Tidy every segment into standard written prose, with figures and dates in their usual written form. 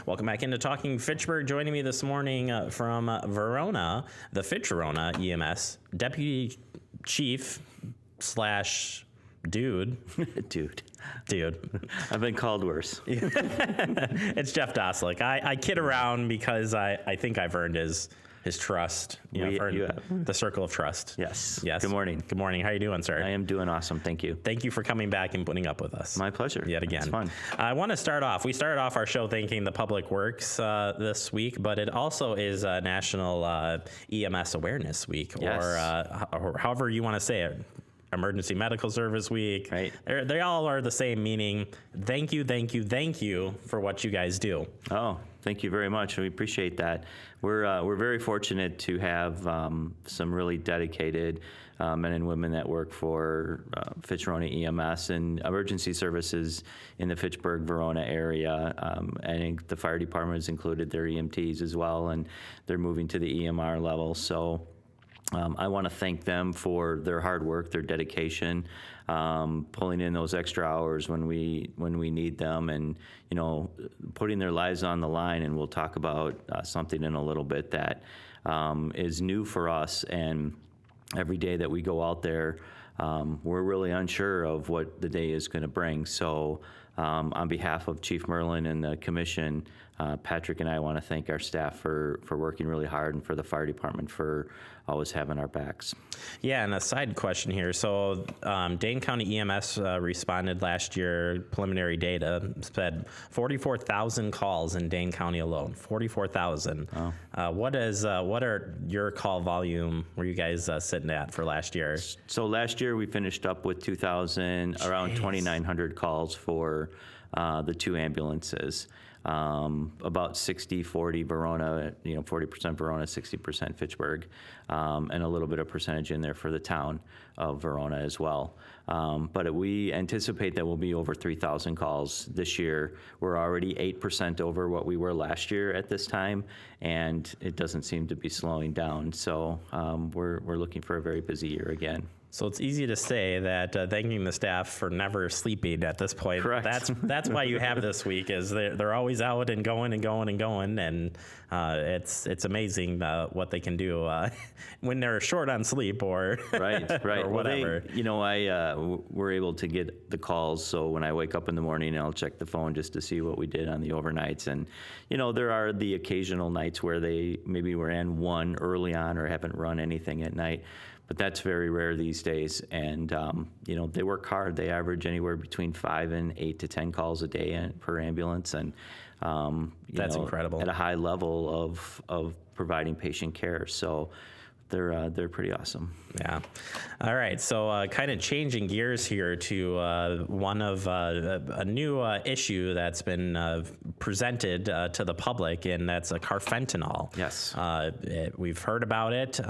Welcome back into Talking Fitchburg. Joining me this morning from Verona, the Fitch Verona EMS Deputy Chief / Dude. Dude. I've been called worse. It's Jeff Dostalek. I kid around because I think I've earned his trust. I've earned the circle of trust. Yes. Yes. Good morning. Good morning. How are you doing, sir? I am doing awesome. Thank you. Thank you for coming back and putting up with us. My pleasure. Yet again. It's fun. I want to start off. We started off our show thanking the Public Works this week, but it also is National EMS Awareness Week, Yes. or however you want to say it. Emergency Medical Service Week. Right. They all are the same meaning. Thank you for what you guys do. Oh, thank you very much. We appreciate that. We're very fortunate to have some really dedicated men and women that work for Fitch Verona EMS and emergency services in the Fitchburg, Verona area. I think the fire department has included their EMTs as well, and they're moving to the EMR level. So I want to thank them for their hard work, their dedication, pulling in those extra hours when we need them, and putting their lives on the line. And we'll talk about something in a little bit that is new for us. And every day that we go out there, we're really unsure of what the day is going to bring. So on behalf of Chief Merlin and the commission, Patrick and I want to thank our staff for working really hard, and for the fire department for always having our backs. Yeah, and a side question here. So Dane County EMS responded last year, preliminary data said 44,000 calls in Dane County alone, 44,000. Oh. What are your call volume, were you guys sitting at for last year? So last year we finished up with 2,000, around 2,900 calls for the two ambulances. About 60-40 Verona, 40% Verona, 60% Fitchburg, and a little bit of percentage in there for the town of Verona as well. But we anticipate that we'll be over 3,000 calls this year. We're already 8% over what we were last year at this time, and it doesn't seem to be slowing down. So we're looking for a very busy year again. So it's easy to say that thanking the staff for never sleeping at this point. Correct. That's why you have this week, is they're always out and going, and it's amazing what they can do when they're short on sleep or right. or whatever. We're able to get the calls. So when I wake up in the morning, I'll check the phone just to see what we did on the overnights. And there are the occasional nights where they maybe ran one early on or haven't run anything at night. But that's very rare these days, and they work hard. They average anywhere between 5 and 8 to 10 calls a day per ambulance, and that's incredible at a high level of providing patient care. So they're pretty awesome. Yeah. All right. So kind of changing gears here to one of a new issue that's been presented to the public, and that's carfentanil. Yes. We've heard about it.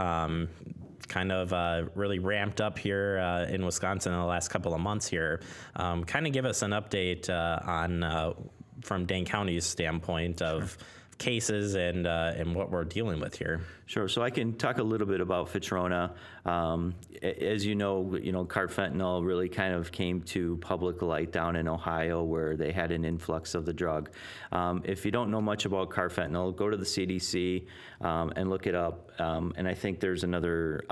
Kind of really ramped up here in Wisconsin in the last couple of months here. Kind of give us an update on from Dane County's standpoint of cases and what we're dealing with here. Sure. So I can talk a little bit about Fitch Verona. As you know, carfentanil really kind of came to public light down in Ohio, where they had an influx of the drug. If you don't know much about carfentanil, go to the CDC and look it up. And I think there's another.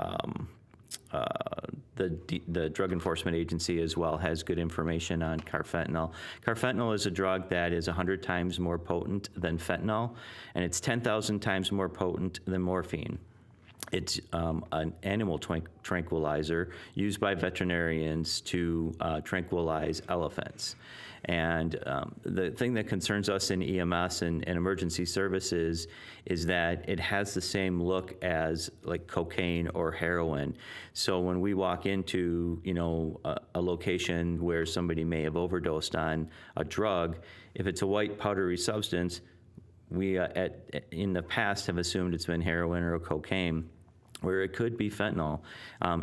The Drug Enforcement Agency as well has good information on carfentanil. Carfentanil is a drug that is 100 times more potent than fentanyl, and it's 10,000 times more potent than morphine. It's an animal tranquilizer used by veterinarians to tranquilize elephants. And the thing that concerns us in EMS and emergency services is that it has the same look as like cocaine or heroin. So when we walk into a location where somebody may have overdosed on a drug, if it's a white powdery substance, we in the past have assumed it's been heroin or cocaine, where it could be fentanyl.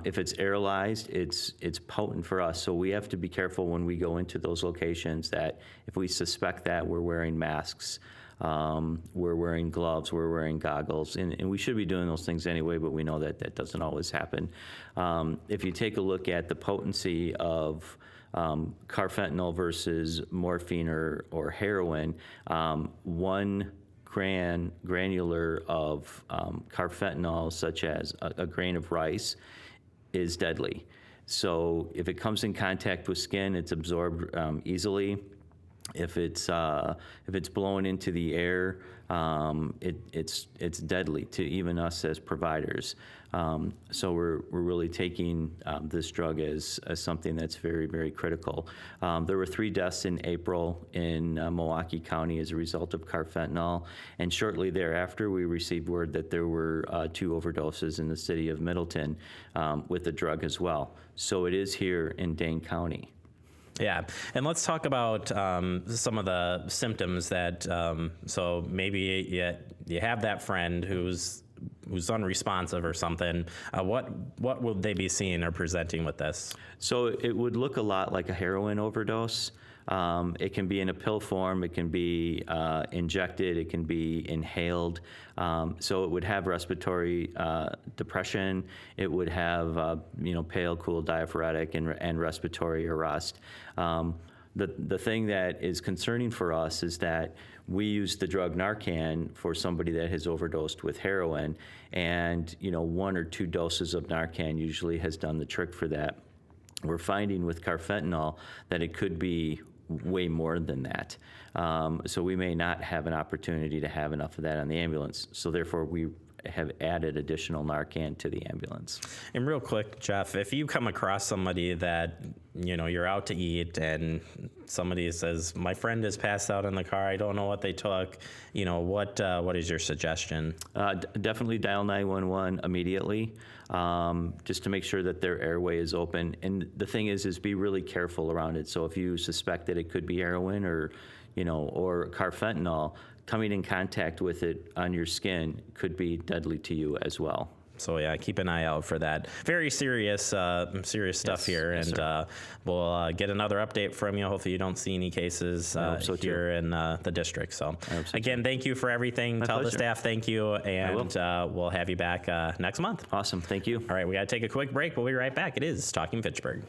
If it's aerolized, it's potent for us. So we have to be careful when we go into those locations that if we suspect that, we're wearing masks, we're wearing gloves, we're wearing goggles, and we should be doing those things anyway, but we know that that doesn't always happen. If you take a look at the potency of carfentanil versus morphine or heroin, 1 granular of carfentanil, such as a grain of rice, is deadly. So if it comes in contact with skin, it's absorbed easily. If it's blown into the air, it's deadly to even us as providers. So we're really taking this drug as something that's very, very critical. There were 3 deaths in April in Milwaukee County as a result of carfentanil, and shortly thereafter we received word that there were 2 overdoses in the city of Middleton with the drug as well. So it is here in Dane County. Yeah, and let's talk about some of the symptoms that, so maybe you have that friend who's unresponsive or something. What would they be seeing or presenting with this? So it would look a lot like a heroin overdose. It can be in a pill form, it can be injected, it can be inhaled. So it would have respiratory depression, it would have pale, cool, diaphoretic, and respiratory arrest. The thing that is concerning for us is that we use the drug Narcan for somebody that has overdosed with heroin, and 1 or 2 doses of Narcan usually has done the trick for that. We're finding with carfentanil that it could be way more than that. So we may not have an opportunity to have enough of that on the ambulance. So therefore, we have added additional Narcan to the ambulance. And real quick, Jeff, if you come across somebody that, you're out to eat and somebody says, my friend is passed out in the car, I don't know what they took, what is your suggestion? Definitely dial 911 immediately, just to make sure that their airway is open. And the thing is be really careful around it. So if you suspect that it could be heroin or carfentanil, coming in contact with it on your skin could be deadly to you as well. So yeah, keep an eye out for that. Very serious stuff here, yes, and we'll get another update from you. Hopefully, you don't see any cases here in the district. So again, thank you for everything. Tell the staff thank you, and we'll have you back next month. Awesome, thank you. All right, we got to take a quick break. We'll be right back. It is Talking Fitchburg.